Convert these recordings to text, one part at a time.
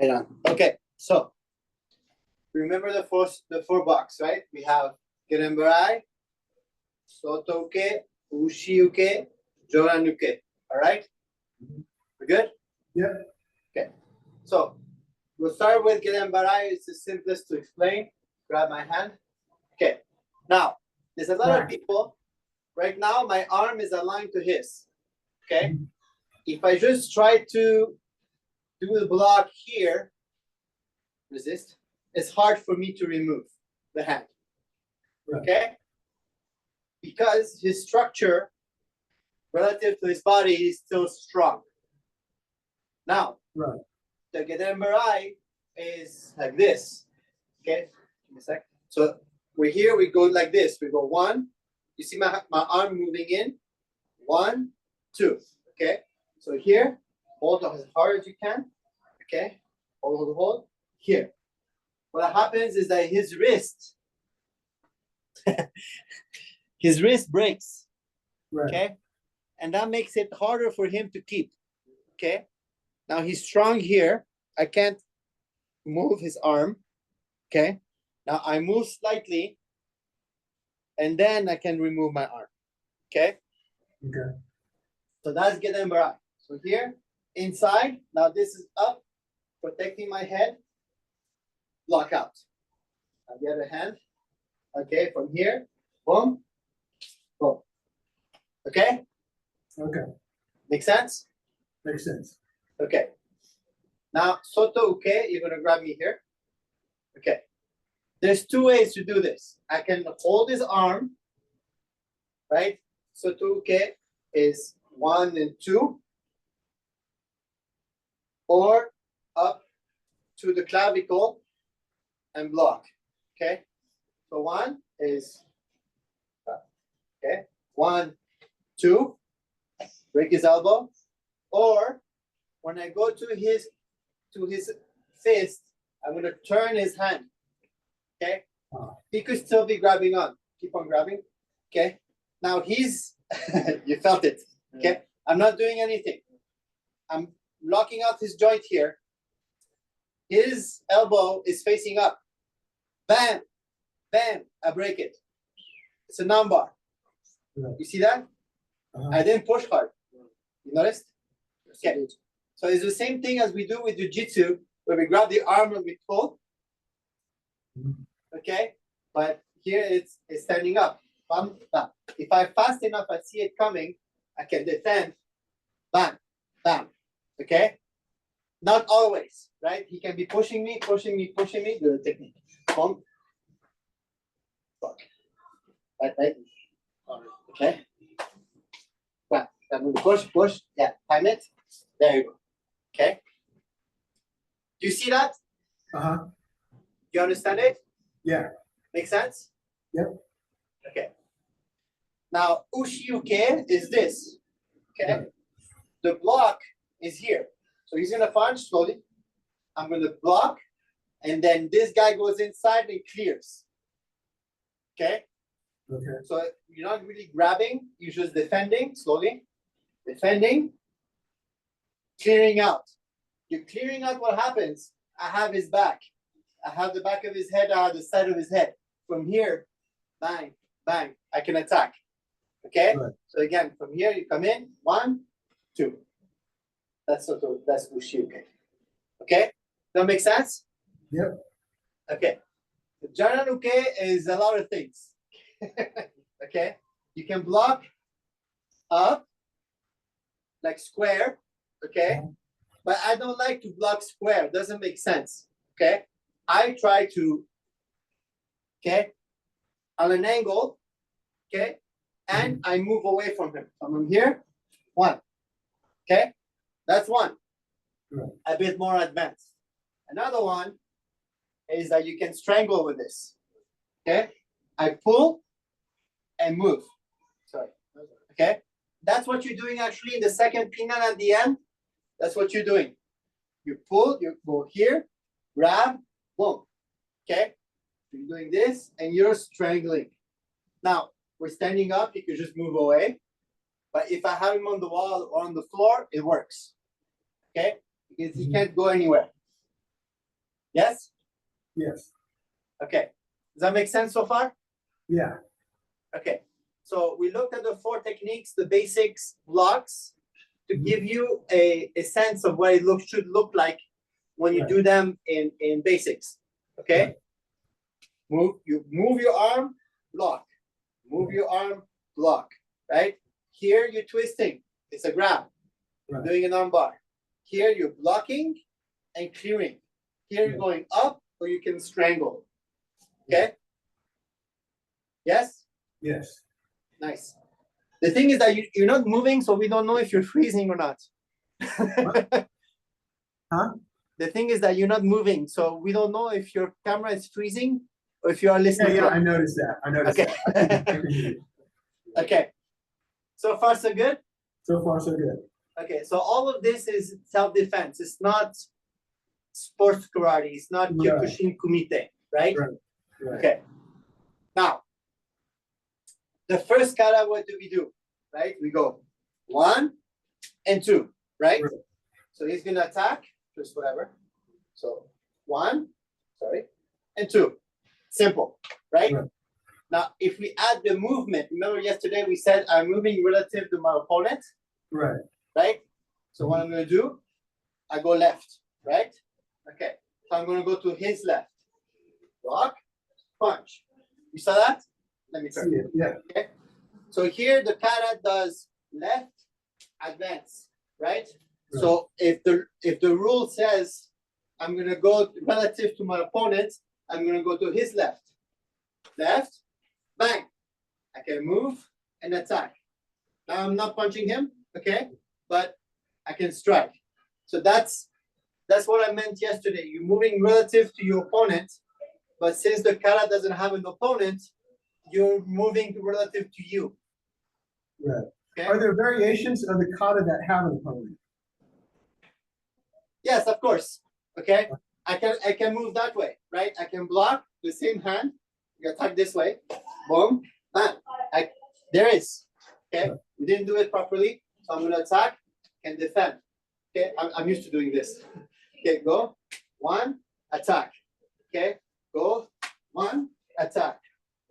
Right on. Okay, so remember the four blocks, right? We have Gerenbarai, Sotouke, Ushiuke, Joranuke. All right? We're good? Yeah. Okay. So we'll start with Gerenbarai. It's the simplest to explain. Grab my hand. Okay. Now, there's a lot of people. Right now, my arm is aligned to his. Okay. If I just try to do the block here, resist, it's hard for me to remove the hand. Okay? Because his structure relative to his body is still strong. Now, the Gedenbarai is like this. Okay? Give me a sec. So we're here, we go like this. We go one. You see my arm moving in? 1, 2. Okay? So here, hold as hard as you can. Okay? Hold. Here. What happens is that his wrist breaks. Okay? And that makes it harder for him to keep. Okay? Now he's strong here. I can't move his arm. Okay? Now I move slightly and then I can remove my arm. Okay? Okay. So that's Gedenbarai. So here, inside, now this is up, protecting my head, block out. On the other hand, okay, from here, boom, boom. Okay? Okay. Make sense? Makes sense. Okay. Now, Soto Uke, you're going to grab me here. Okay. There's two ways to do this. I can hold his arm, right? Soto Uke is 1 and 2, or up to the clavicle and block. Okay. So 1 is, okay, 1, 2, break his elbow, or when I go to his fist, I'm going to turn his hand. Okay. He could still be grabbing on. Keep on grabbing. Okay. Now he's, you felt it. Okay. I'm not doing anything. I'm locking out his joint here. His elbow is facing up. Bam, bam, I break it. It's a non-bar. You see that? I didn't push hard. You noticed? Okay. So it's the same thing as we do with jiu-jitsu, where we grab the arm and we pull. Okay? But here it's standing up. Bam, bam. If I fast enough, I see it coming, I can defend. Bam, bam. Okay? Not always, right? He can be pushing me. Do the technique. Boom. Right. Okay. Bam. Push. Yeah, time it. There you go. Okay. Do you see that? Uh-huh. You understand it? Yeah. Make sense? Yep. Okay. Now, Ushiuke is this. Okay. Yeah. The block is here. So he's going to punch slowly. I'm going to block. And then this guy goes inside and clears. Okay. Okay. So you're not really grabbing. You're just defending slowly. Defending. Clearing out. You're clearing out what happens. I have his back. I have the back of his head. I have the side of his head. From here, bang, bang, I can attack. Okay? Right. So again, from here, you come in. 1, 2. That's Ushiuke. Okay? That make sense? Yep. Okay. The Jaranuke is a lot of things. Okay? You can block up, like square. Okay? But I don't like to block square. It doesn't make sense. Okay? I try to, okay, on an angle, okay, and I move away from him. So I'm here, 1. Okay? That's 1. Right. A bit more advanced. Another one is that you can strangle with this. Okay? I pull and move. Sorry. Okay? That's what you're doing actually in the second pinan at the end. That's what you're doing. You pull, you go here, grab, boom. Okay? You're doing this and you're strangling. Now, we're standing up, you can just move away. But if I have him on the wall or on the floor, it works. Okay? Because he can't go anywhere. Yes? Yes. Okay. Does that make sense so far? Yeah. Okay. So we looked at the 4 techniques, the basics, blocks, to give you a sense of what it should look like when you do them in basics. Okay? Move your arm, block. Move your arm, block. Right? Here you're twisting. It's a grab. You're doing an arm bar. Here you're blocking and clearing. Here you're going up, or you can strangle. Okay? Yes? Yes. Nice. The thing is that you're not moving, so we don't know if you're freezing or not. Huh? The thing is that you're not moving, so we don't know if your camera is freezing or if you are listening. Yeah, I noticed that. I noticed that. Okay. So far, so good? So far, so good. Okay, so all of this is self-defense. It's not sports karate. It's not Kyokushin Kumite, right? Right. Okay. Now, the first kata, what do we do? Right? We go 1 and 2, right? So he's going to attack, just whatever. So 1, and 2. Simple, right? Now, if we add the movement, remember yesterday we said I'm moving relative to my opponent? Right? So what I'm going to do, I go left, right? Okay. So I'm going to go to his left. Block, punch. You saw that? Let me turn. See it. Yeah. Okay. So here the kata does left, advance, right? So if the rule says I'm going to go relative to my opponent, I'm going to go to his left. Left, bang. I can move and attack. Now I'm not punching him, okay? But I can strike. So that's what I meant yesterday. You're moving relative to your opponent, but since the kata doesn't have an opponent, you're moving relative to you. Right. Okay? Are there variations of the kata that have an opponent? Yes, of course. Okay. I can move that way, right? I can block the same hand. You attack this way. Boom. Bam. There is. Okay. We didn't do it properly. So I'm going to attack and defend. Okay. I'm used to doing this. Okay. Go. 1, attack. Okay. Go. 1, attack.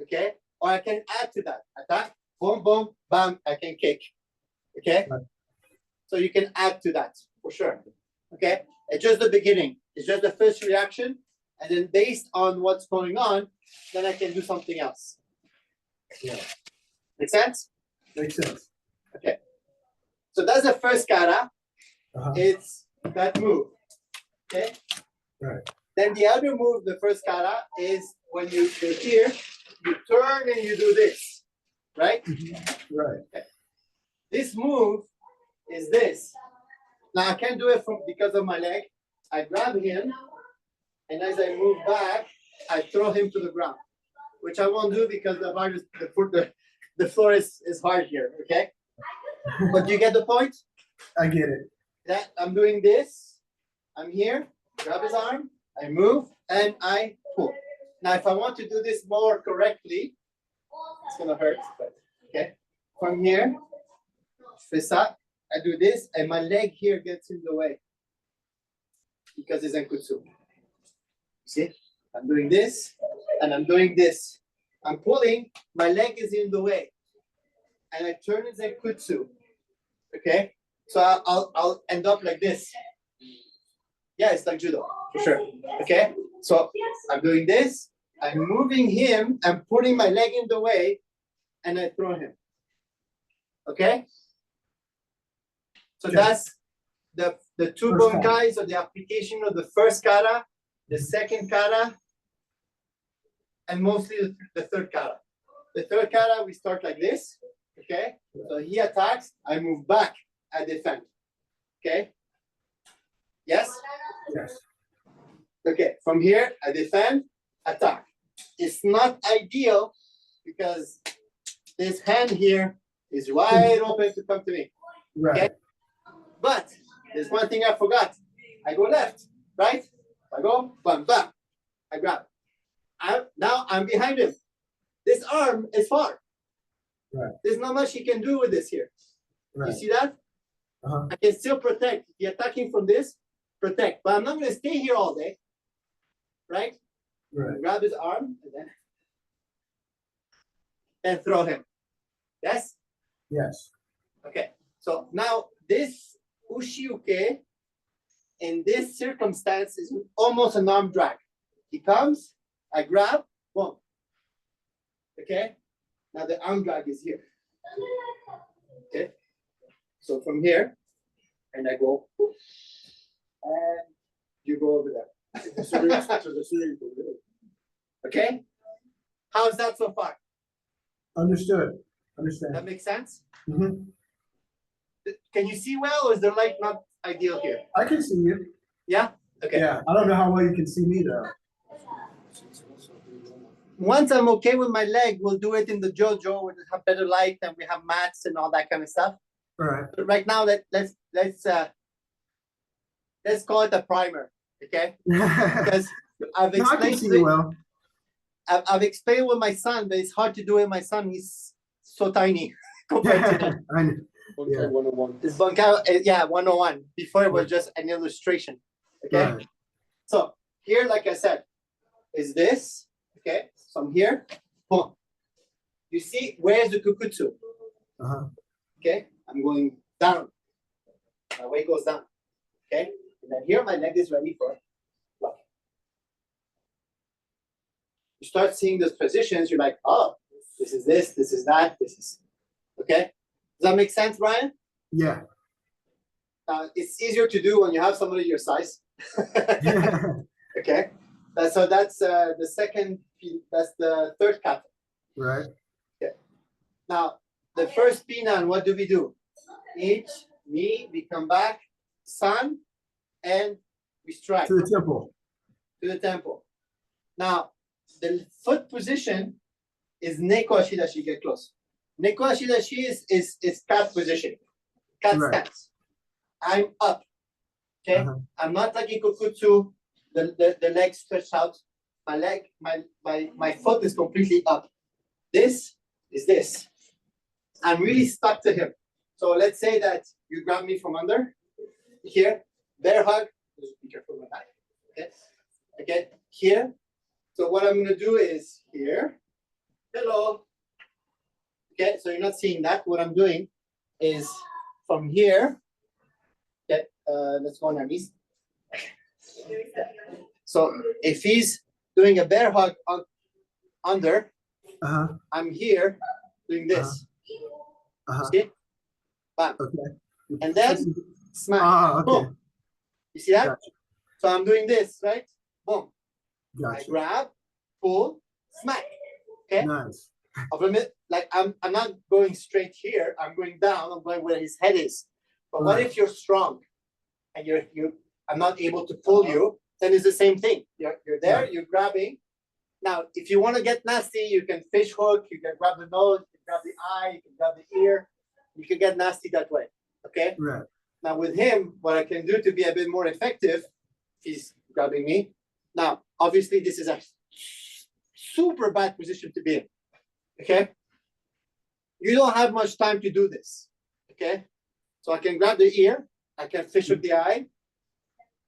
Okay. Or I can add to that. Attack. Boom, boom, bam. I can kick. Okay. So you can add to that for sure. Okay. It's just the beginning. It's just the first reaction. And then based on what's going on, then I can do something else. Yeah. Make sense? Makes sense. Okay. So that's the first kata. It's that move. Okay. Right. Then the other move, the first kata, is when you're here, you turn and you do this. Right? Right. Okay. This move is this. Now I can't do it because of my leg. I grab him, and as I move back, I throw him to the ground, which I won't do because the floor is hard here. Okay, but you get the point. I get it. That I'm doing this. I'm here. Grab his arm. I move and I pull. Now, if I want to do this more correctly, it's gonna hurt. But okay, from here, fist up. I do this, and my leg here gets in the way because it's Zenkutsu. See, I'm doing this, and I'm doing this. I'm pulling, my leg is in the way, and I turn it Zenkutsu. Okay, so I'll end up like this. Yeah, it's like judo for sure. Okay, so I'm doing this. I'm moving him. I'm putting my leg in the way, and I throw him. Okay. So that's the 2 bonkais, or the application of the first kata, the second kata, and mostly the third kata. The third kata, we start like this. Okay. So he attacks, I move back, I defend. Okay. Yes? Yes. Okay. From here, I defend, attack. It's not ideal because this hand here is wide open to come to me. Right. Okay? But there's one thing I forgot. I go left, right? I go, bam, bam. I grab. Now I'm behind him. This arm is far. Right. There's not much he can do with this here. Right. You see that? I can still protect. If you're attacking from this, protect. But I'm not going to stay here all day. right? Right. Grab his arm and then throw him. Yes? Yes. Okay. So now this ushi-uke in this circumstance is almost an arm drag. He comes, I grab, boom. Okay? Now the arm drag is here. Okay? So from here, and I go, and you go over there. Okay? How's that so far? Understood. That Understand. makes sense? Mm-hmm. Can you see well, or is the light not ideal here? I can see you. Yeah? Okay. Yeah. I don't know how well you can see me though. Once I'm okay with my leg, we'll do it in the dojo where we have better light and we have mats and all that kind of stuff. All right. But right now, let's call it a primer, okay? Because I've No, I can explained see you well. I've explained with my son, but it's hard to do it with my son. He's so tiny compared to that. I know. Okay, 101. It's Bankao, yeah, 101. Before it was just an illustration, okay? Right. So here, like I said, is this, okay? So I'm here, boom. You see, where's the kukutsu? Uh-huh. Okay, I'm going down. My weight goes down, okay? And then here, my leg is ready for block. You start seeing those positions, you're like, oh, this is this is that, this is, okay? Does that make sense, Brian? Yeah. It's easier to do when you have somebody your size. Okay, so that's the second, that's the third kata. Right. Okay, now the first pinan, what do we do? Each, knee, we come back, san, and we strike To the temple. to the temple. Now, the foot position is neko ashidashi, get close. Neko ashidashi is cat position, cat Right. stance. I'm up, okay? Uh-huh. I'm not like in kukutsu, the legs stretched out. My foot is completely up. This is this. I'm really stuck to him. So let's say that you grab me from under here, bear hug. Just be careful with that. Okay, okay, here. So what I'm gonna do is here. Hello. Okay, so you're not seeing that. What I'm doing is from here. Okay, let's go on our knees. So if he's doing a bear hug under, Uh-huh. I'm here doing this. Uh-huh. See? Bam. Okay. And then smack. Ah, okay. Boom. You see that? Gotcha. So I'm doing this, right? Boom. I Gotcha. grab, pull, smack. Okay? Nice. Like I'm not going straight here. I'm going down. I'm going where his head is. But what Right. if you're strong and I'm not able to pull you? Then it's the same thing. You're there. You're grabbing. Now, if you want to get nasty, you can fish hook. You can grab the nose. You can grab the eye. You can grab the ear. You can get nasty that way. Okay. Right. Now with him, what I can do to be a bit more effective, he's grabbing me. Now, obviously, this is a super bad position to be in. Okay. You don't have much time to do this. Okay. So I can grab the ear. I can fish with the eye,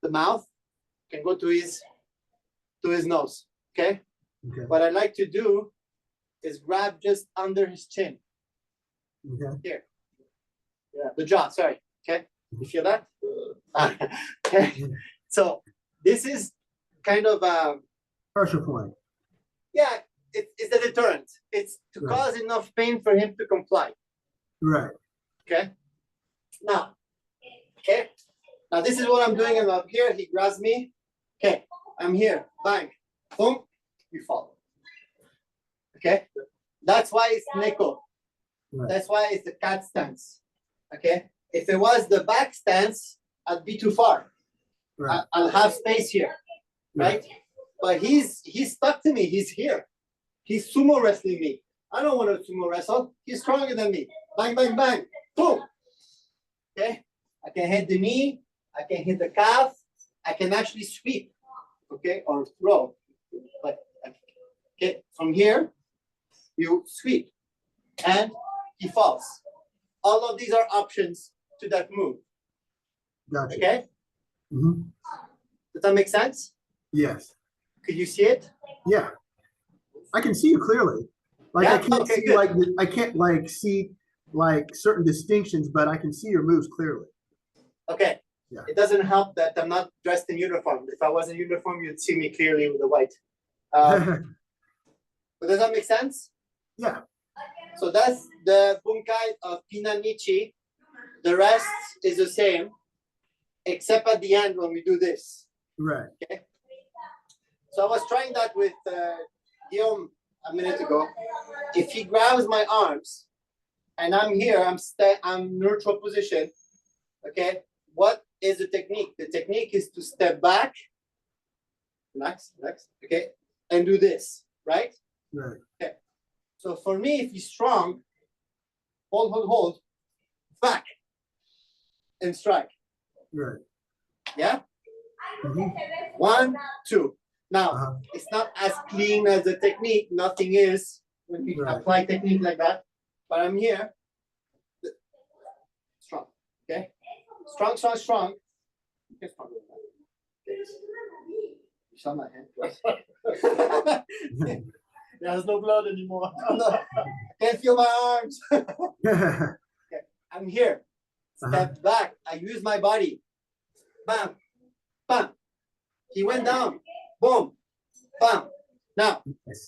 the mouth. Can go to his nose. Okay. Okay. What I like to do is grab just under his chin. Okay. Here. Yeah, the jaw. Sorry. Okay. You feel that? Okay. So this is kind of Pressure point. yeah. It's a deterrent. It's to Right. cause enough pain for him to comply. Right. Okay. Now. Okay. Now this is what I'm doing. I'm up here. He grabs me. Okay. I'm here. Bang. Boom. You fall. Okay. That's why it's neko. Right. That's why it's the cat stance. Okay. If it was the back stance, I'd be too far. Right. I'll have space here, right? But he's stuck to me. He's here. He's sumo wrestling me. I don't want to sumo wrestle. He's stronger than me. Bang, bang, bang. Boom. Okay. I can hit the knee. I can hit the calf. I can actually sweep. Okay, or throw. But okay, from here, you sweep, and he falls. All of these are options to that move. Gotcha. Okay. Mm-hmm. Does that make sense? Yes. Could you see it? Yeah, I can see you clearly. Like Yeah? I can't Okay, see good. like I can't like see like certain distinctions, but I can see your moves clearly. Okay. Yeah. It doesn't help that I'm not dressed in uniform. If I was in uniform, you'd see me clearly with the white. But does that make sense? Yeah. So that's the bunkai of Pinanichi. The rest is the same, except at the end when we do this. Right. Okay. So I was trying that with Guillaume a minute ago. If he grabs my arms and I'm here, I'm neutral position. Okay. What is the technique? The technique is to step back, relax, okay, and do this, right? Right. Okay. So for me, if he's strong, hold, back, and strike. Right. Yeah. Mhm. 1, 2. Now it's not as clean as the technique. Nothing is when we apply technique like that. But I'm here. Strong. Okay. Strong. Okay, strong. Okay. You saw my hand. There's no blood anymore. I can't feel my arms. Okay. I'm here. Step back. I use my body. Bam. Bam. He went down. Boom. Bam. Now,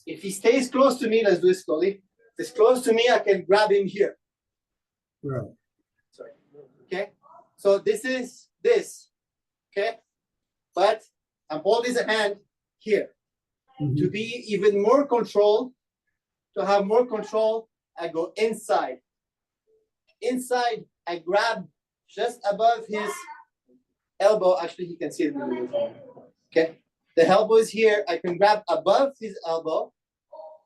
if he stays close to me, let's do it slowly. If he's close to me, I can grab him here. Right. Sorry. Okay. So this is this. Okay. But I'm holding his hand here. To be even more control, to have more control, I go inside. Inside, I grab just above his elbow. Actually, he can see it. Okay. The elbow is here. I can grab above his elbow,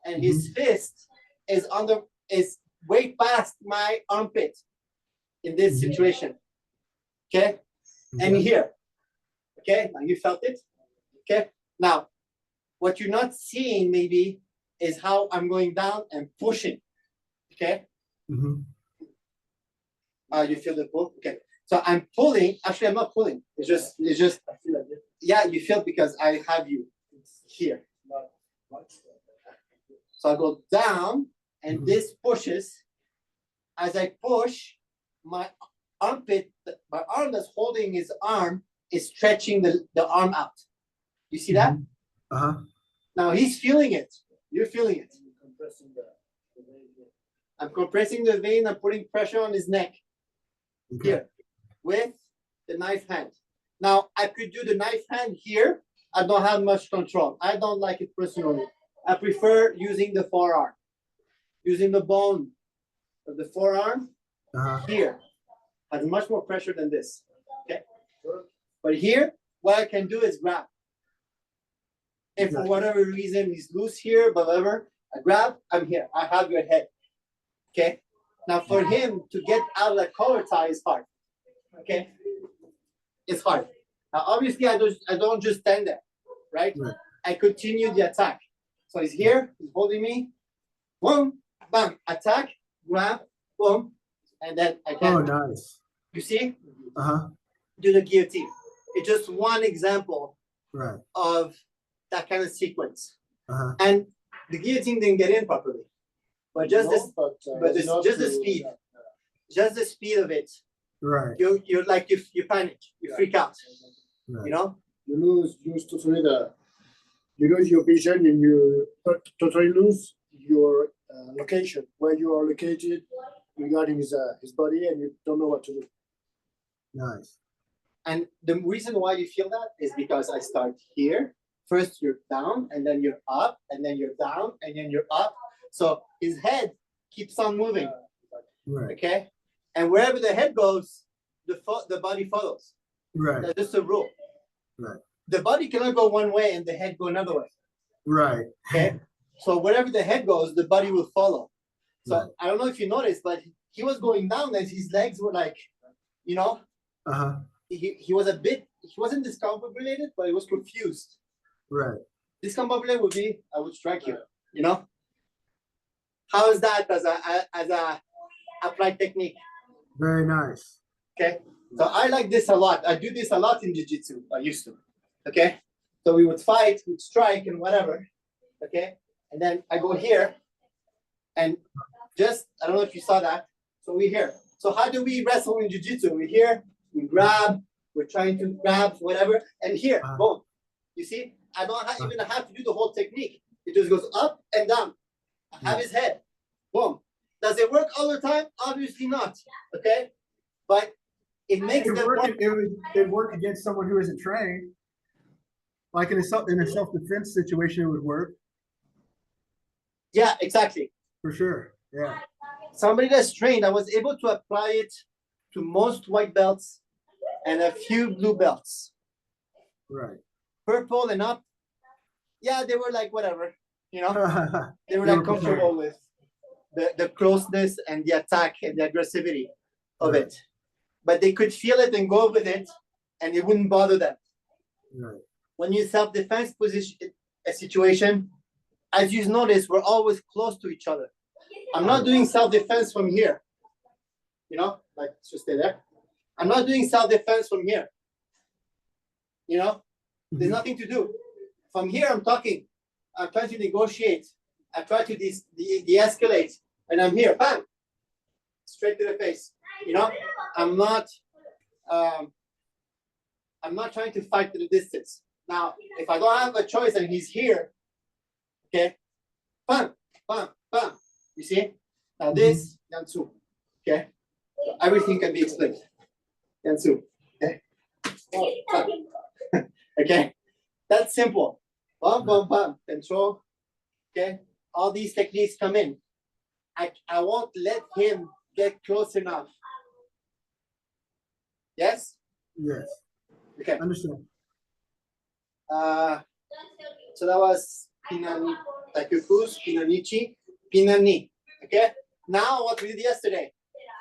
and his fist is way past my armpit in this situation. Okay. And here. Okay. Now you felt it. Okay. Now, what you're not seeing maybe is how I'm going down and pushing. Okay. You feel the pull? Okay. So I'm pulling. Actually, I'm not pulling. It's just. I feel like it. Yeah, you feel because I have you here. So I go down, and this pushes. As I push, my armpit, my arm that's holding his arm is stretching the arm out. You see that? Now he's feeling it. You're feeling it. I'm compressing the vein. I'm putting pressure on his neck. Here with the knife hand. Now I could do the knife hand here. I don't have much control. I don't like it personally. I prefer using the forearm, using the bone of the forearm here. Has much more pressure than this. Okay. But here, what I can do is grab. If for whatever reason he's loose here, but whatever, I grab, I'm here. I have your head. Okay. Now for him to get out of the collar tie is hard. Okay. It's hard. Now obviously I don't just stand there, right? I continue the attack. So he's here, he's holding me. Boom, bam, attack, grab, boom, and then I can. Oh, nice. You see? Do the guillotine. It's just one example of that kind of sequence. And the guillotine didn't get in properly. But just just the speed. Just the speed of it. Right. You're like you panic, you freak out. You know? You lose totally you lose your vision and you totally lose your location, where you are located regarding his body, and you don't know what to do. Nice. And the reason why you feel that is because I start here. First you're down, and then you're up, and then you're down, and then you're up. So his head keeps on moving. Okay? And wherever the head goes, the body follows. That's just a rule. The body cannot go one way and the head go another way. Okay? So wherever the head goes, the body will follow. So I don't know if you noticed, but he was going down and his legs were like, you know, he was he wasn't discombobulated, but he was confused. Discombobulated would be, I would strike you, you know? How is that as a applied technique? Very nice. Okay. So I like this a lot. I do this a lot in jiu-jitsu. I used to. Okay. So we would fight, we'd strike and whatever. Okay. And then I go here and just, I don't know if you saw that. So we're here. So how do we wrestle in jiu-jitsu? We're here, we grab, we're trying to grab, whatever. And here, boom. You see, I don't even have to do the whole technique. It just goes up and down. I have his head. Boom. Does it work all the time? Obviously not. Okay. But it makes them it work against someone who isn't trained. Like in a self-defense situation, it would work. Yeah, exactly. For sure. Yeah. Somebody that's trained, I was able to apply it to most white belts and a few blue belts. Right. Purple and up, yeah, they were like whatever, you know. They were like comfortable with the closeness and the attack and the aggressivity of it. But they could feel it and go with it, and it wouldn't bother them. Right. When you self-defense position a situation, as you notice, we're always close to each other. I'm not doing self-defense from here. You know, like just stay there. I'm not doing self-defense from here. You know, there's nothing to do. From here, I'm talking. I'm trying to negotiate. I try to de-escalate, and I'm here, bam, straight to the face. You know, I'm not trying to fight to the distance. Now, if I don't have a choice and he's here, okay, bam, bam, bam. You see? Now this, Yansu. Okay? So everything can be explained. Yansu. Okay? Okay? That's simple. Bam, bam, bam. Control. Okay? All these techniques come in. I won't let him get close enough. Yes? Yes. Okay. Understand. So that was Pinani, Takukus, Pinanichi, Pinani. Okay? Now what we did yesterday.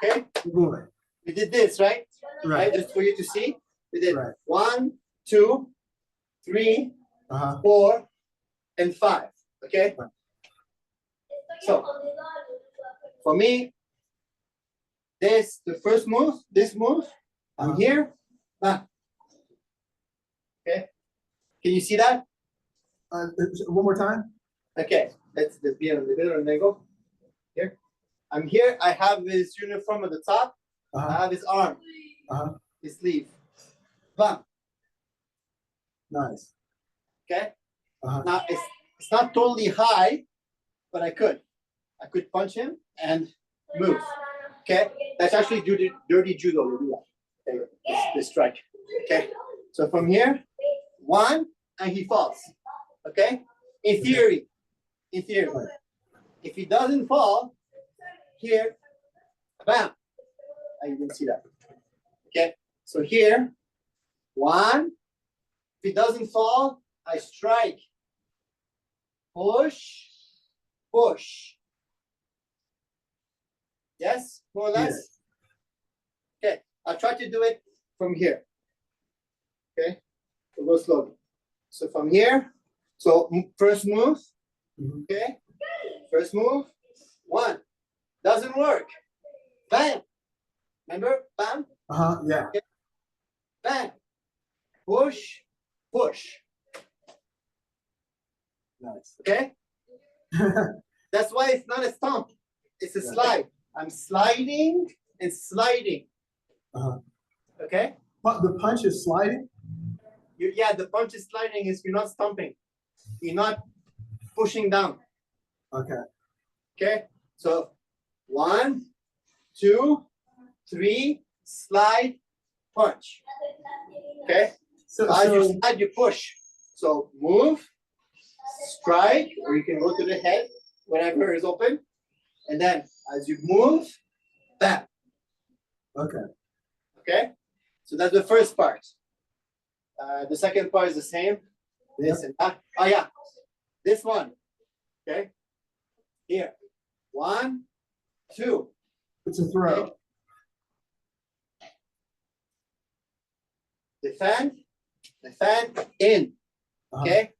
Okay? Boy. We did this, right? Right. Just for you to see. We did Right. 1, 2, 3, 4, and 5. Okay? Right. So for me, the first move, this move, I'm here. Okay? Can you see that? One more time. Okay, let's be on the middle and then go. Here. I'm here. I have his uniform at the top. I have his arm, his sleeve. Bam. Nice. Okay. Now it's not totally high, but I could punch him and move. Okay. That's actually dirty judo. We do that. Okay. This strike. Okay. So from here, 1, and he falls. Okay. In theory. If he doesn't fall, here, bam. You didn't see that. Okay, so here, 1. If he doesn't fall, I strike. Push, push. Yes, more or less? Yes. Okay, I'll try to do it from here. Okay, so go slowly. So from here, so first move. Okay, first move, 1, doesn't work, bam, remember, bam, Yeah. okay. Bam, push, push, Nice. okay, that's why it's not a stomp, it's a slide. I'm sliding and sliding, okay. But the punch is sliding? Yeah, the punch is sliding is you're not stomping, you're not pushing down. Okay. Okay, so 1, 2, 3, slide, punch. Okay, so as you slide, you push. So move, strike, or you can go to the head, whatever is open, and then as you move, bam. Okay. Okay, so that's the first part. The second part is the same. This and that. Oh yeah, this one. Okay, here, 1, 2. It's a throw. Okay. Defend, in. Okay,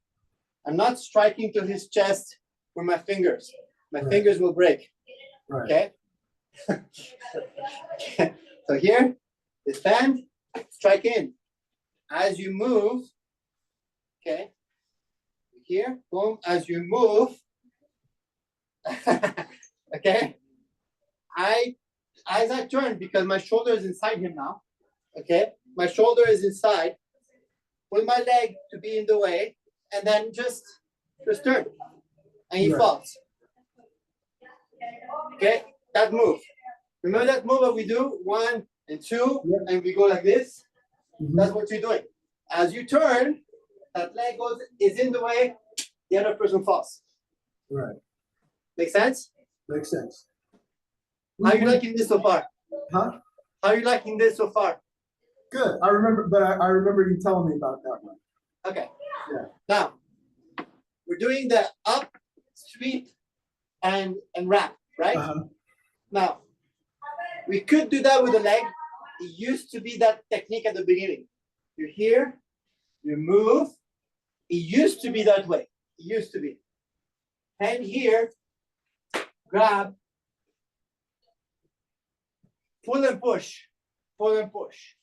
I'm not striking to his chest with my fingers. My fingers will break. Right. Okay. So here, defend, strike in. As you move, Okay. Here, boom, as you move. Okay. As I turn, because my shoulder is inside him now. Okay. My shoulder is inside. Pull my leg to be in the way, and then just turn. And he falls. Okay. That move. Remember that move that we do? 1 and 2, and we go like this. That's what you're doing. As you turn, that leg is in the way, the other person falls. Right. Make sense? Makes sense. How are you liking this so far? Huh? How are you liking this so far? Good. I remember, but I remember you telling me about that one. Okay. Yeah. Now, we're doing the up, sweep, and wrap, right? Now, we could do that with the leg. It used to be that technique at the beginning. You're here, you move. It used to be that way. It used to be. Hand here, grab, pull and push, pull and push.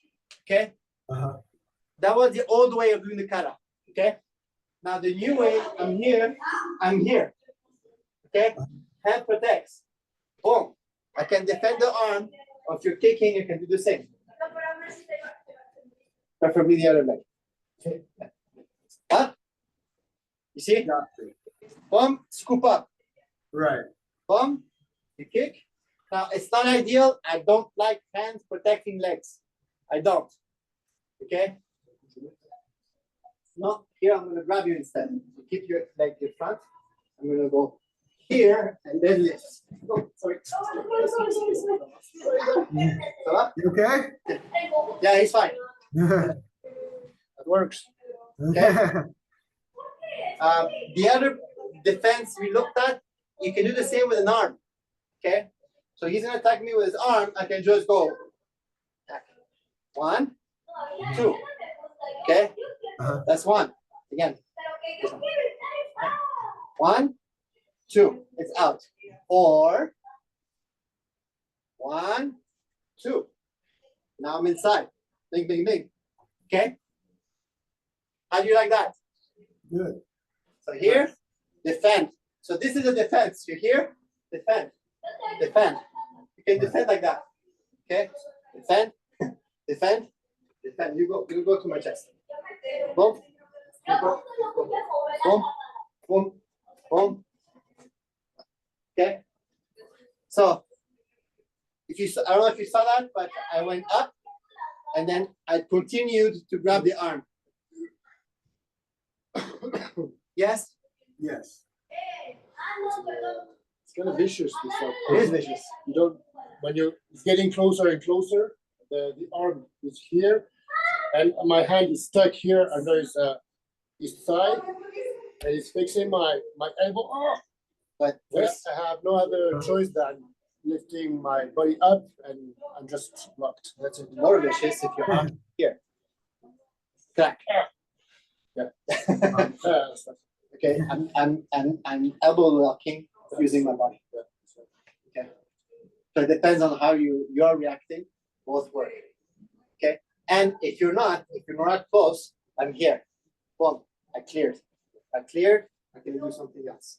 Okay? That was the old way of doing the kata. Okay? Now the new way, I'm here, I'm here. Okay? Hand protects. Boom. I can defend the arm. Or if you're kicking, I can do the same. Preferably the other leg. Okay. Huh? You see? Boom, scoop up. Right. Boom, you kick. Now it's not ideal. I don't like hands protecting legs. I don't. Okay? No, here I'm gonna grab you instead. You keep your leg in front. I'm gonna go here and then lift. Oh, sorry. You okay? Yeah, he's fine. That works. Okay. The other defense we looked at, you can do the same with an arm. Okay. So he's gonna attack me with his arm. I can just go. 1, 2. Okay. That's 1. Again. 1, 2. It's out. Or 1, 2. Now I'm inside. Bing, bing, bing. Okay. How do you like that? Good. So here, defend. So this is a defense. You're here, defend, defend. You can defend like that. Okay, defend, defend, defend. You go to my chest. Boom, boom, boom, boom. Okay. So if you, I don't know if you saw that, but I went up, and then I continued to grab the arm. Yes. Yes. It's kind of vicious. It is vicious. You don't, when you're getting closer and closer, the arm is here, and my hand is stuck here under his thigh, and it's fixing my elbow. Oh! But Yes, I have no other choice than lifting my body up, and I'm just locked. That's it. more vicious if you're on here. Crack. Yeah. Okay, I'm elbow locking using my body. Okay. So it depends on how you're reacting. Both work. Okay. And if you're not close, I'm here. Boom. I cleared. I can do something else.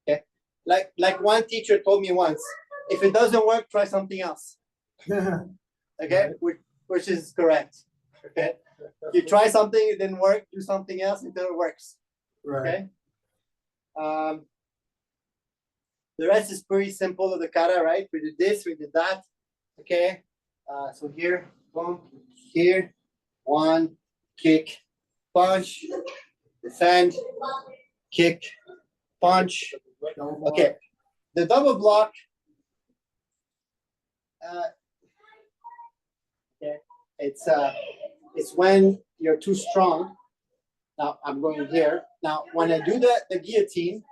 Okay. Like one teacher told me once, if it doesn't work, try something else. Okay, which is correct. Okay. You try something, it didn't work, do something else until it works. Right. Okay. The rest is pretty simple of the kata, right? We did this, we did that. Okay. So here, boom, here, 1, kick, punch, defend, kick, punch. Okay. The double block. Okay. It's when you're too strong. Now I'm going here. Now when I do the guillotine,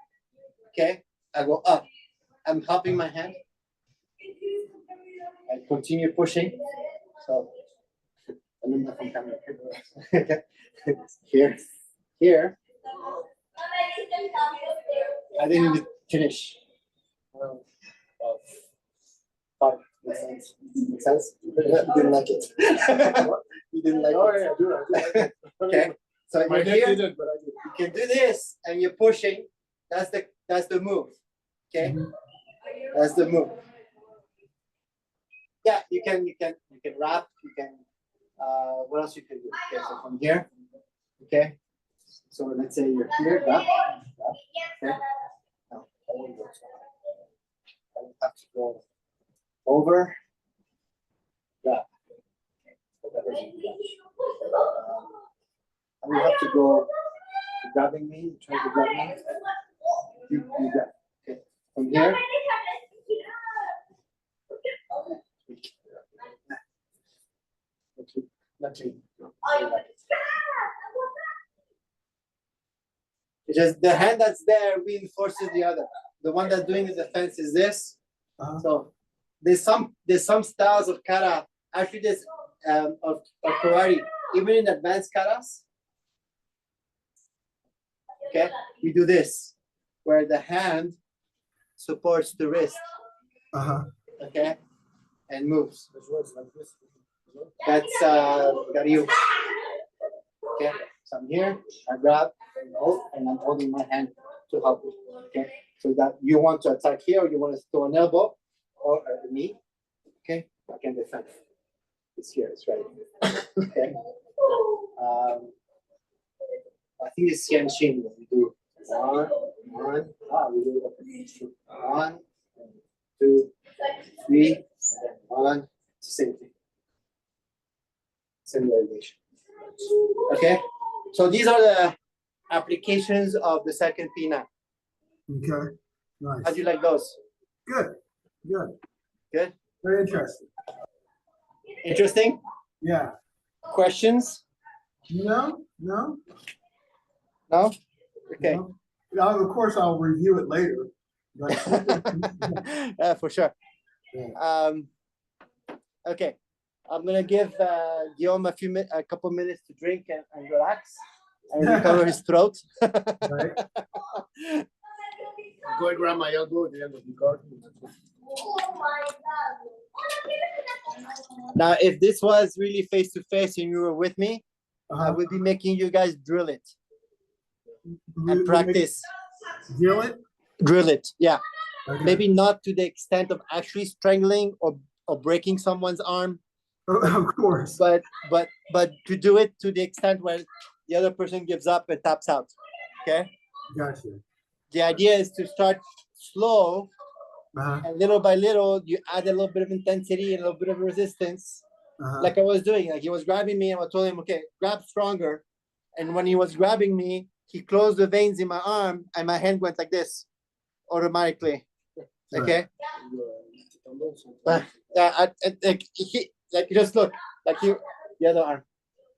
okay, I go up. I'm helping my hand. I continue pushing. So here. I didn't finish. 5. Makes sense? You didn't like it. You didn't like it. Oh yeah, I do. Okay. So My you're neck here, didn't, but I did. you can do this, and you're pushing. That's the move. Okay, that's the move. Yeah, you can wrap. You can. What else you can do? Okay, so from here. Okay. So let's say you're here. Wrap. Okay. Now, I have to go over. Wrap. And you have to go grabbing me, trying to grab me. You grab. Okay. From here. It's just the hand that's there reinforces the other. The one that's doing the defense is this. So there's some styles of kata. Actually, there's of karate, even in advanced katas. Okay, we do this, where the hand supports the wrist. Okay, and moves. That's garyu. Okay, so I'm here, I grab and hold, and I'm holding my hand to help you. Okay, so that you want to attack here, or you want to throw an elbow or a knee. Okay, I can defend. It's here, it's right here. Okay. I think it's Xianshin that we do. We do 1, 2, 3, and 1. Same thing. Same variation. Okay. So these are the applications of the second Pina. Okay. Nice. How do you like those? Good. Good. Good. Very interesting. Interesting. Yeah. Questions? No. No. Okay. No. Now, of course, I'll review it later. But Yeah, for sure. Yeah. Okay. I'm gonna give Guillaume a couple minutes to drink and relax and recover his throat. Right. Go and grab my elbow at the end of the card. Now, if this was really face to face and you were with me, I would be making you guys drill it and practice. Drill it? Drill it, yeah. Okay. Maybe not to the extent of actually strangling or breaking someone's arm. Of course. But to do it to the extent where the other person gives up and taps out. Okay. Gotcha. The idea is to start slow, and little by little, you add a little bit of intensity and a little bit of resistance, like I was doing. Like he was grabbing me, and I told him, "Okay, grab stronger." And when he was grabbing me, he closed the veins in my arm, and my hand went like this, automatically. Okay. Like just look, like you, the other arm,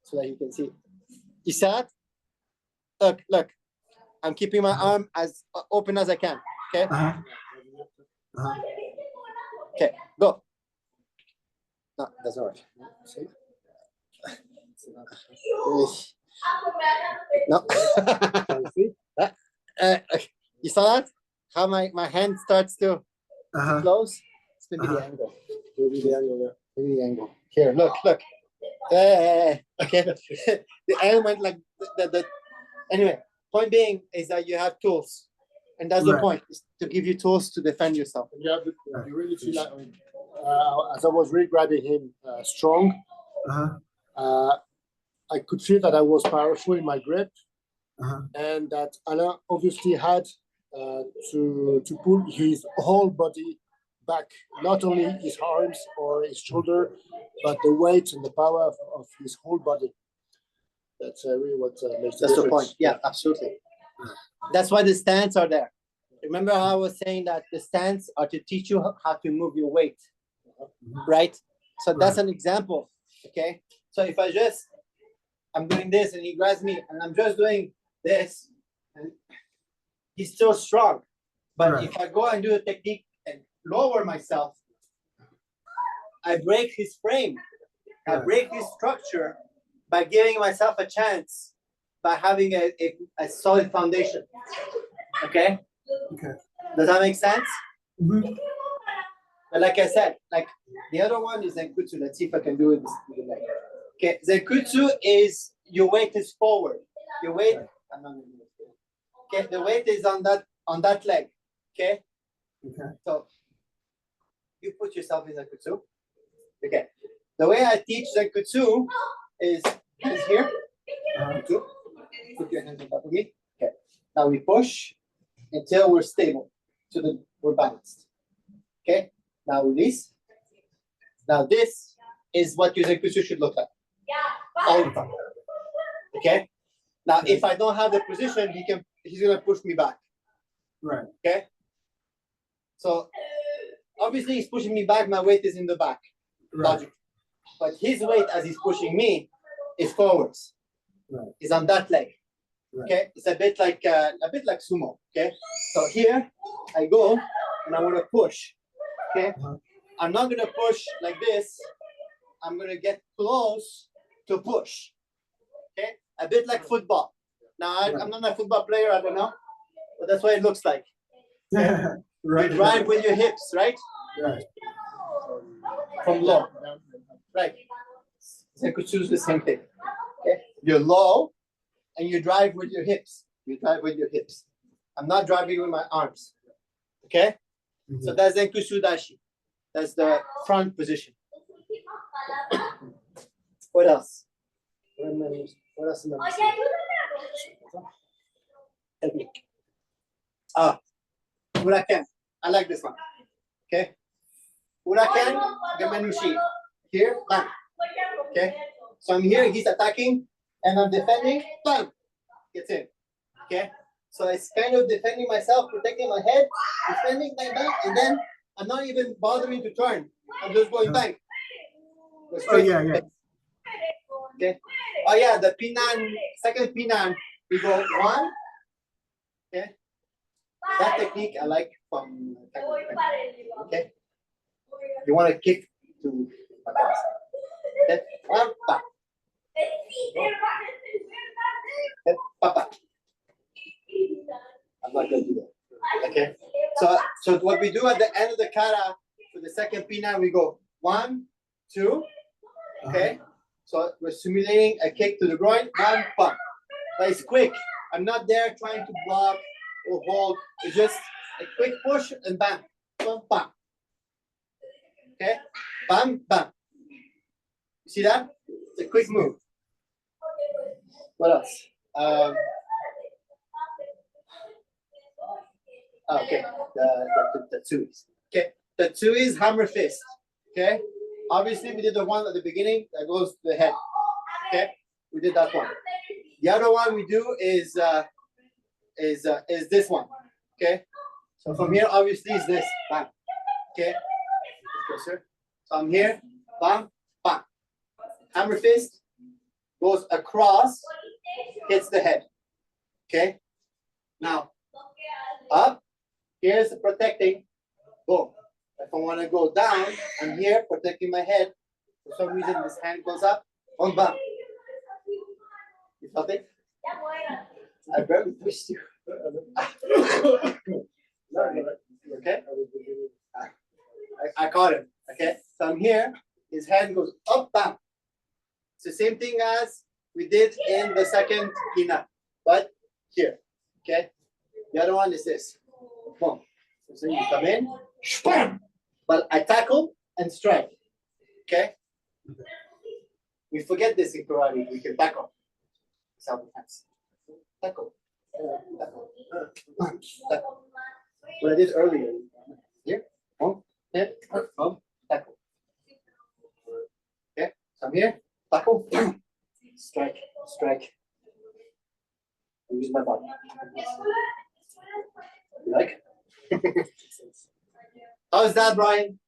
so that you can see. You saw it? Look. I'm keeping my arm as open as I can. Okay. Okay. Go. No, that's not right. See? No. You saw that? How my hand starts to close? It's maybe the angle. Maybe the angle there. Maybe the angle. Here, look. Okay. The angle went like the anyway. Point being is that you have tools, and that's the point, is to give you tools to defend yourself. You really feel like, as I was really grabbing him strong, I could feel that I was powerful in my grip, and that Alain obviously had to pull his whole body back, not only his arms or his shoulder, but the weight and the power of his whole body. That's really what makes the difference. The point. Yeah, absolutely. That's why the stands are there. Remember how I was saying that the stands are to teach you how to move your weight, right? So that's an example, okay? So if I'm doing this and he grabs me and I'm just doing this, and he's still strong. But if I go and do a technique and lower myself, I break his frame. I break his structure by giving myself a chance, by having a solid foundation. Okay? Does that make sense? But like I said, like the other one is Zenkutsu. Let's see if I can do it with the leg. Okay, Zenkutsu is your weight is forward. Your weight. I'm not gonna do it. Okay, the weight is on that leg. Okay. Okay. So you put yourself in Zenkutsu. Okay. The way I teach Zenkutsu is here. Put your hands on top of me. Okay. Now we push until we're stable, we're balanced. Okay. Now release. Now this is what your Zenkutsu should look like. All the time. Okay. Now if I don't have the position, he's gonna push me back. Right. Okay. So obviously he's pushing me back. My weight is in the back. Right. Logic. But his weight as he's pushing me is forwards. Right. Is on that leg. Right. Okay. It's a bit like sumo. Okay. So here I go and I want to push. Okay. I'm not gonna push like this. I'm gonna get close to push. Okay. A bit like football. Now I'm not a football player. I don't know, but that's what it looks like. Okay? Right. You drive with your hips, right? Right. From low. Right. Zenkutsu is the same thing. Okay. You're low and you drive with your hips. You drive with your hips. I'm not driving with my arms. Okay? So that's Zenkutsu Dashi. That's the front position. What else? What else am I missing? Technique. Uraken. I like this one. Okay. Uraken, Gamenushi. Here, bam. Okay. So I'm here, he's attacking, and I'm defending, bam. Gets in. Okay. So it's kind of defending myself, protecting my head, defending, bang, bang, and then I'm not even bothering to turn. I'm just going bang. Oh yeah, yeah. Okay. Oh yeah, the pinan, second pinan, we go one. Okay. That technique I like from okay. You want to kick to okay. One, back. Okay. Papa. I'm not gonna do that. Okay. So what we do at the end of the kata for the second pinan, we go 1, 2. Okay. So we're simulating a kick to the groin, one, bam. But it's quick. I'm not there trying to block or hold. It's just a quick push and bam, bam, bam. Okay, bam, bam. You see that? It's a quick move. What else? Okay, the tsuis. Okay, the tsuis hammer fist. Okay, obviously we did the one at the beginning that goes to the head. Okay, we did that one. The other one we do is this one. Okay, so from here obviously is this. Bam. Okay, closer. So I'm here. Bam, bam. Hammer fist goes across, hits the head. Okay, now up. Here's the protecting. Boom. If I want to go down, I'm here protecting my head. For some reason, this hand goes up. Boom, bam. You felt it? I barely pushed you. Okay? I caught him. Okay? So I'm here. His hand goes up, bam. It's the same thing as we did in the second hina, but here. Okay? The other one is this. Boom. So you come in, bam. But I tackle and strike. Okay? We forget this in karate. We can tackle. Self-defense. Tackle. Tackle. Tackle. What I did earlier. Here. Boom. Hit. Boom. Tackle. Okay? So I'm here. Tackle. Strike. Strike. I use my body. You like? How's that, Brian?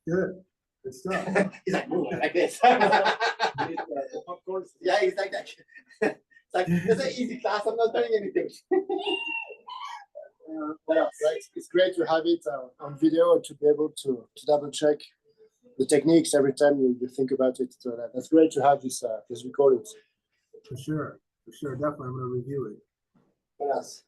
Good. Good stuff. He's like, move like this. Yeah, he's like that. It's like, it's an easy class. I'm not doing anything. What else? Right? It's great to have it on video to be able to double check the techniques every time you think about it. So that's great to have these recordings. For sure. For sure. Definitely. I'm going to review it. What else?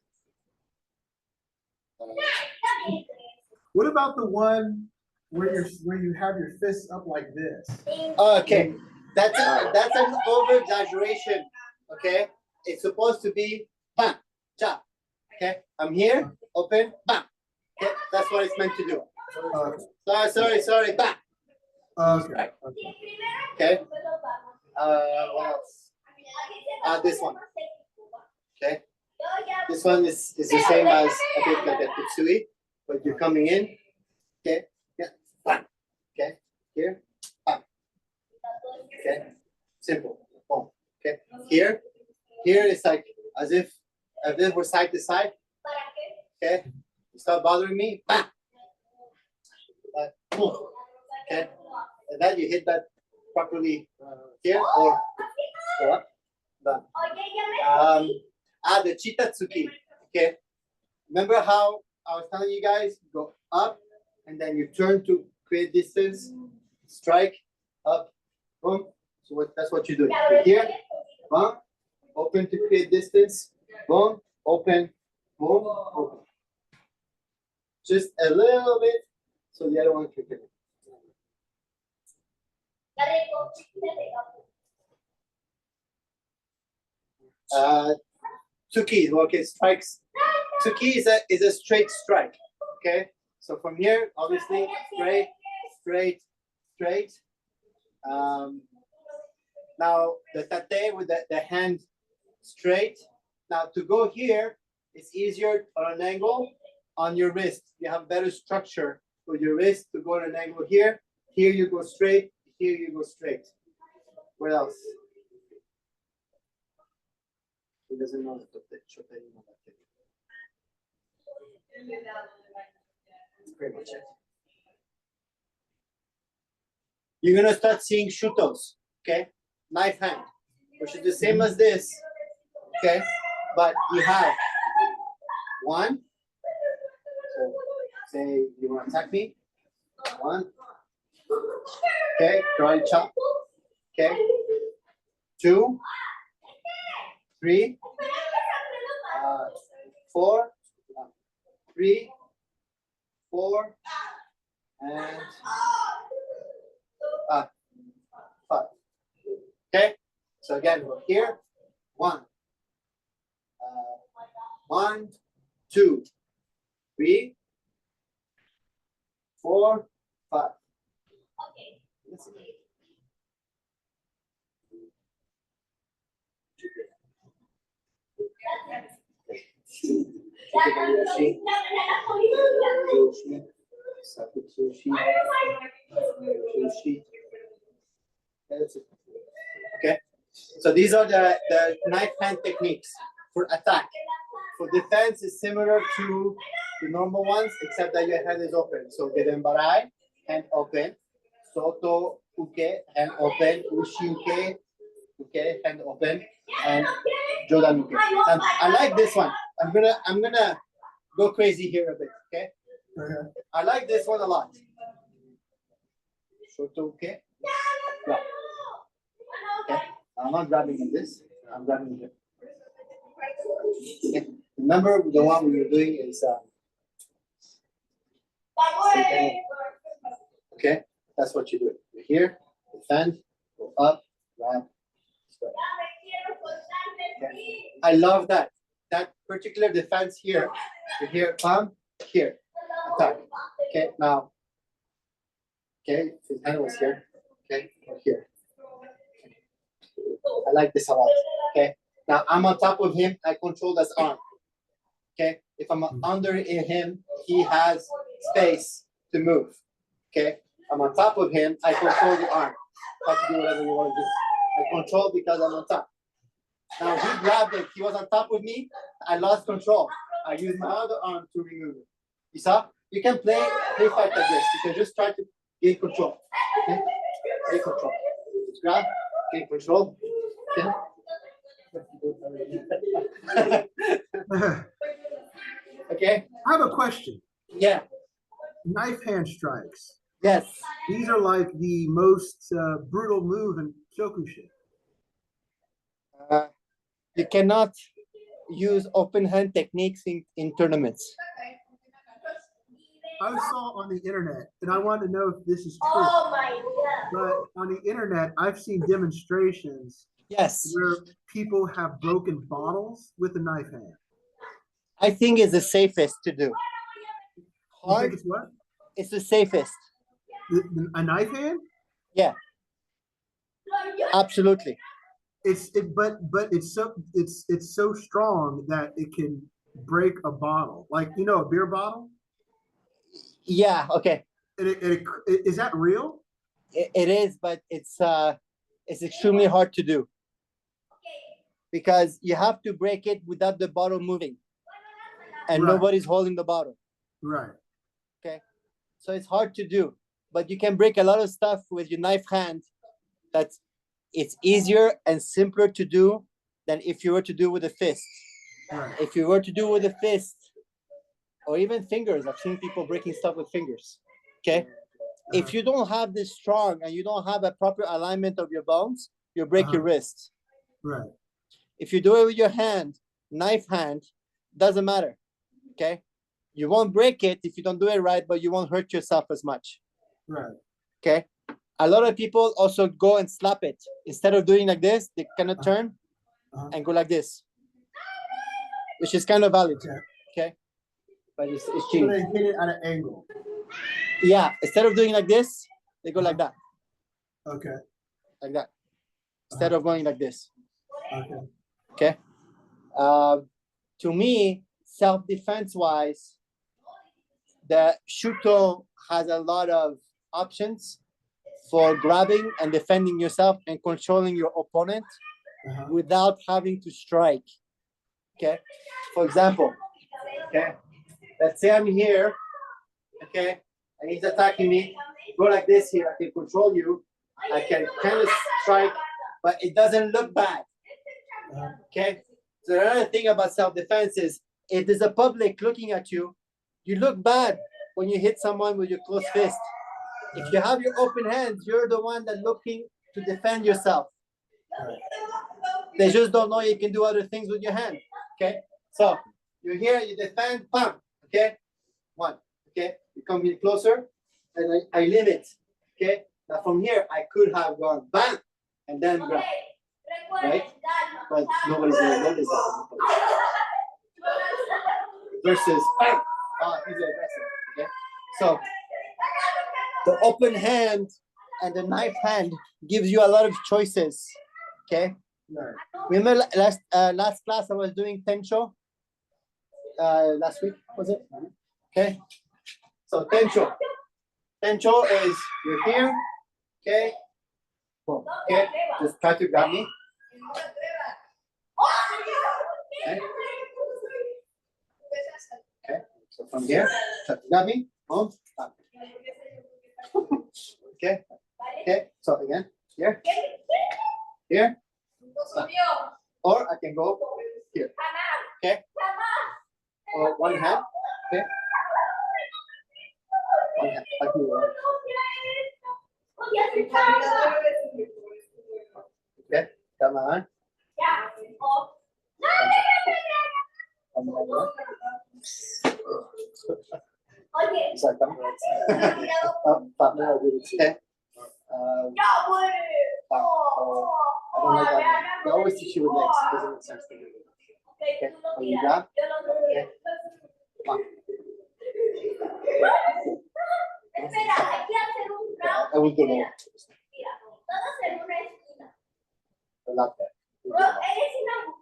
What about the one where you have your fists up like this? Okay, that's an over exaggeration. Okay, it's supposed to be bam, chop. Okay, I'm here, open, bam. Okay, that's what it's meant to do. Sorry, bam. Okay. Right. Okay. What else? This one. Okay. This one is the same as a bit like a Kutsui, but you're coming in. Okay. Yeah. Bam. Okay. Here. Bam. Okay. Simple. Boom. Okay. Here is like as if we're side to side. Okay. You stop bothering me. Bam. Boom. Okay. And then you hit that properly here or what? Done. The chitatsuki. Okay. Remember how I was telling you guys, go up and then you turn to create distance, strike, up, boom. So that's what you do. You're here, boom, open to create distance, boom, open, boom, open. Just a little bit so the other one can get it. Tsuki, okay, strikes. Tsuki is a straight strike. Okay, so from here, obviously, straight. Now the tate with the hand straight. Now to go here, it's easier on an angle on your wrist. You have better structure with your wrist to go on an angle here. Here you go straight. Here you go straight. What else? He doesn't know the picture. That's pretty much it. You're gonna start seeing shutos, okay? Knife hand, which is the same as this, okay? But you have one. So say you want to attack me. One. Okay, karate chop. Okay. 2, 3, 4, 3, 4, and 5. Okay, so again, we're here. 1, 1, 2, 3, 4, 5. Okay, so these are the knife hand techniques for attack. For defense, is similar to the normal ones, except that your hand is open. So gedembarai, hand open. Soto uke, hand open. Ushi uke, okay, hand open. And jodan uke. I like this one. I'm gonna go crazy here a bit. Okay. I like this one a lot. Soto uke. Yeah. Okay. I'm not grabbing in this. I'm grabbing here. Okay. Remember the one we were doing is okay. That's what you do. You're here, defend, go up, grab, strike. Okay. I love that. That particular defense here. You're here, here, attack. Okay, now. Okay, his hand was here. Okay, or here. I like this a lot. Okay, now I'm on top of him. I control this arm. Okay, if I'm under him, he has space to move. Okay, I'm on top of him. I control the arm. How to do whatever you want to do. I control because I'm on top. Now he grabbed it. He was on top of me. I lost control. I used my other arm to remove it. You saw? You can play fight like this. You can just try to gain control. Okay? Gain control. Just grab, gain control. Okay? Okay. I have a question. Yeah. Knife hand strikes. Yes. These are like the most brutal move in Kyokushin. You cannot use open hand techniques in tournaments. I saw on the internet, and I wanted to know if this is true. Oh my God. But on the internet, I've seen demonstrations Yes, where people have broken bottles with a knife hand? I think it's the safest to do. You think Hard, it's what? it's the safest. A knife hand? Yeah, absolutely. But it's so strong that it can break a bottle, like a beer bottle. Yeah, okay. Is that real? It is, but it's extremely hard to do because you have to break it without the bottle moving, and Right. nobody's holding the bottle. Right. Okay, so it's hard to do, but you can break a lot of stuff with your knife hand. It's easier and simpler to do than if you were to do with a fist. Right. If you were to do with a fist or even fingers, I've seen people breaking stuff with fingers. Okay, if you don't have this strong and you don't have a proper alignment of your bones, you break your wrist. Right. If you do it with your hand, knife hand, doesn't matter. Okay, you won't break it if you don't do it right, but you won't hurt yourself as much. Right. Okay, a lot of people also go and slap it instead of doing like this. They kind of turn and go like this, which is kind of valid. Okay, but it's So cheating. they hit it at an angle. Yeah, instead of doing like this, they go like that. Okay. Like that, instead of going like this. Okay. Okay. To me, self-defense wise, the shuto has a lot of options for grabbing and defending yourself and controlling your opponent without having to strike. Okay. For example, okay, let's say I'm here, okay, and he's attacking me. Go like this here. I can control you. I can kind of strike, but it doesn't look bad. Okay. So another thing about self-defense is if there's a public looking at you, you look bad when you hit someone with your closed fist. If you have your open hands, you're the one that's looking to defend yourself. They just don't know you can do other things with your hand. Okay. So you're here, you defend, bam. Okay. One. Okay. You come in closer, and I limit. Okay. Now from here, I could have gone bam and then grab. Right? But nobody's gonna notice that. Versus bam. He's aggressive. Okay. So the open hand and the knife hand gives you a lot of choices. Okay. Remember last class I was doing tencho? Last week, was it? Okay. So tencho. Tencho is you're here. Okay. Boom. Okay. Just try to grab me. Okay. Okay. So from here, try to grab me. Boom. Okay. Okay. So again, here. Here. Or I can go here. Okay. Or one hand. Okay. One hand. Okay. Come on. Sorry, come on. Okay. I don't like that. They always teach you with legs. Doesn't make sense to me. Okay. When you grab. Okay. I will do more. I love that.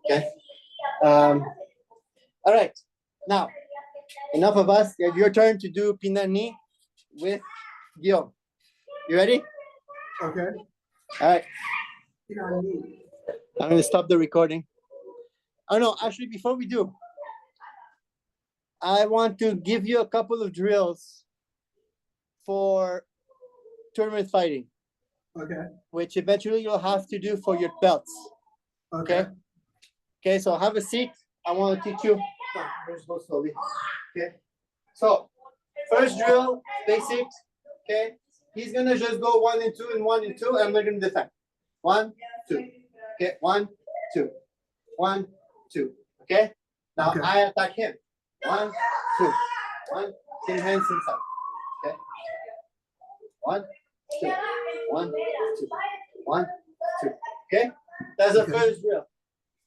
Okay. All right. Now, enough of us. It's your turn to do pinani with Guillaume. You ready? Okay. All right. I'm going to stop the recording. Oh, no, actually, before we do, I want to give you a couple of drills for tournament fighting. Okay. Which eventually you'll have to do for your belts. Okay. Okay, so have a seat. I want to teach you. Go slowly. Okay. So, first drill, basic. Okay. He's going to just go 1 and 2 and 1 and 2, and we're going to defend. 1, 2. Okay. 1, 2. 1, 2. Okay. Now I attack him. 1, 2. 1. Same hands inside. Okay. 1, 2. 1, 2. 1, 2. Okay. That's the Okay. first drill.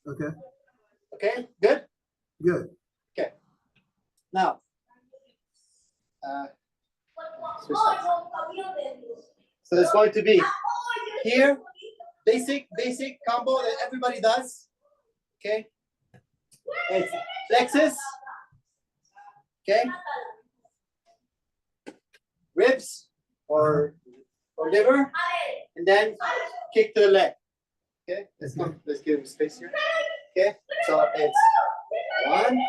Okay. Okay, good? Good. Now, switch sides. So it's going to be here, basic combo that everybody does. Okay. It's plexus. Okay. Ribs or liver, and then kick to the leg. Okay. Let's give him space here. Okay. So it's 1,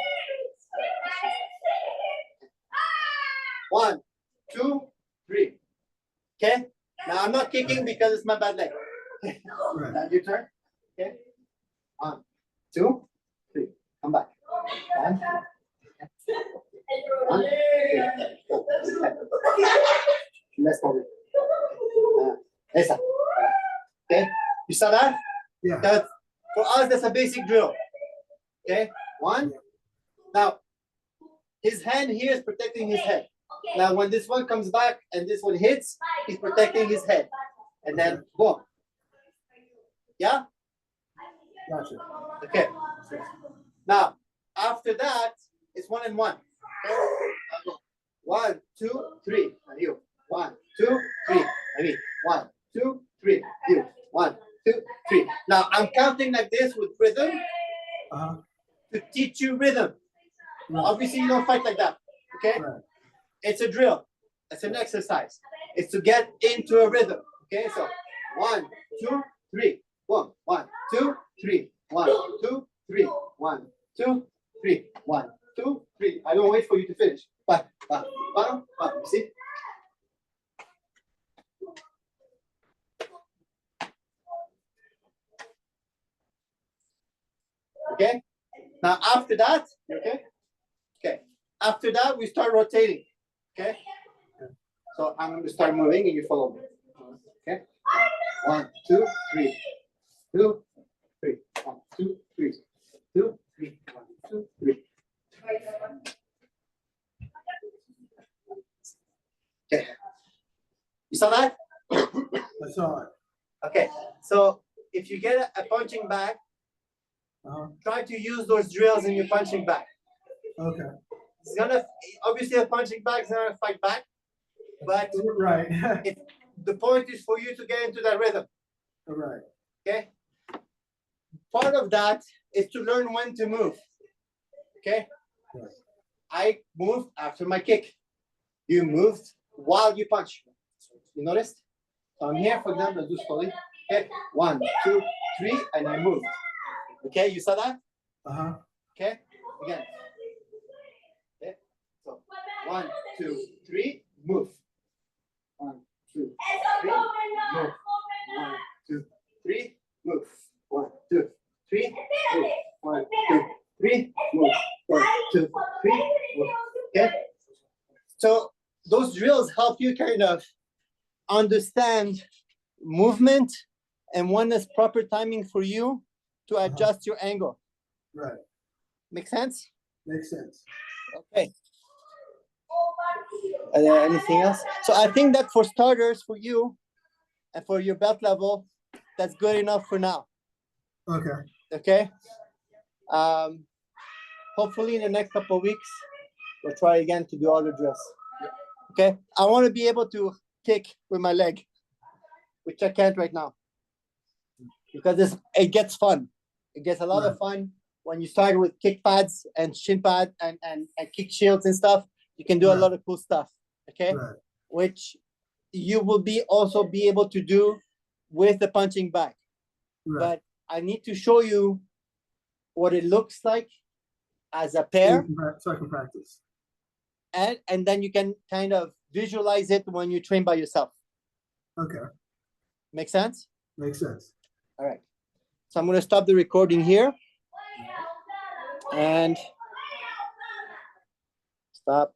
1, 2, 3. Okay. Now I'm not kicking because it's my bad leg. Okay. Right. Now your turn. Okay. 1, 2, 3. Come back. 1, 1, 2. Let's go. Esa. Okay. You saw that? Yeah. That for us, that's a basic drill. Okay. 1. Now, his hand here is protecting his head. Now, when this one comes back and this one hits, he's protecting his head. And then boom. Yeah? Gotcha. Okay. Now, after that, it's 1 and 1. Okay? 1, 2, 3. And you. 1, 2, 3. And me. 1, 2, 3. You. 1, 2, 3. Now, I'm counting like this with rhythm to teach you rhythm. Right. Obviously, you don't fight like that. Okay? Right. It's a drill. It's an exercise. It's to get into a rhythm. Okay, so 1, 2, 3. Boom. 1, 2, 3. 1, 2, 3. 1, 2, 3. 1, 2, 3. I don't wait for you to finish. Ba, ba, ba, ba. You see? Okay. Now after that, okay. Okay. After that, we start rotating. Okay. So I'm going to start moving and you follow me. Okay. 1, 2, 3. 2, 3. 1, 2, 3. 2, 3. 1, 2, 3. Okay. You saw that? I saw it. Okay. So if you get a punching bag, try to use those drills in your punching bag. Okay. It's gonna obviously a punching bag is gonna fight back, but Right. the point is for you to get into that rhythm. Right. Okay. Part of that is to learn when to move. Okay. Right. I moved after my kick. You moved while you punch. You noticed? So I'm here, for example, do slowly. Okay. 1, 2, 3, and I moved. Okay, you saw that? Okay. Again. Okay. So 1, 2, 3, move. 1, 2, 3, move. 1, 2, 3, move. 1, 2, 3, move. 1, 2, 3, move. 1, 2, 3, move. Okay. So those drills help you kind of understand movement and when is proper timing for you to adjust your angle. Right. Make sense? Makes sense. Okay. Are there anything else? So I think that for starters, for you and for your belt level, that's good enough for now. Okay. Okay. Hopefully in the next couple of weeks, we'll try again to do other drills. Okay. I want to be able to kick with my leg, which I can't right now. Because it gets fun. It gets a lot of fun when you start with kick pads and shin pad and kick shields and stuff. You can do a lot of cool stuff. Okay. Right. Which you will also be able to do with the punching bag. Right. But I need to show you what it looks like as a pair. So I can practice. And then you can kind of visualize it when you train by yourself. Okay. Make sense? Makes sense. All right. So I'm going to stop the recording here. And stop.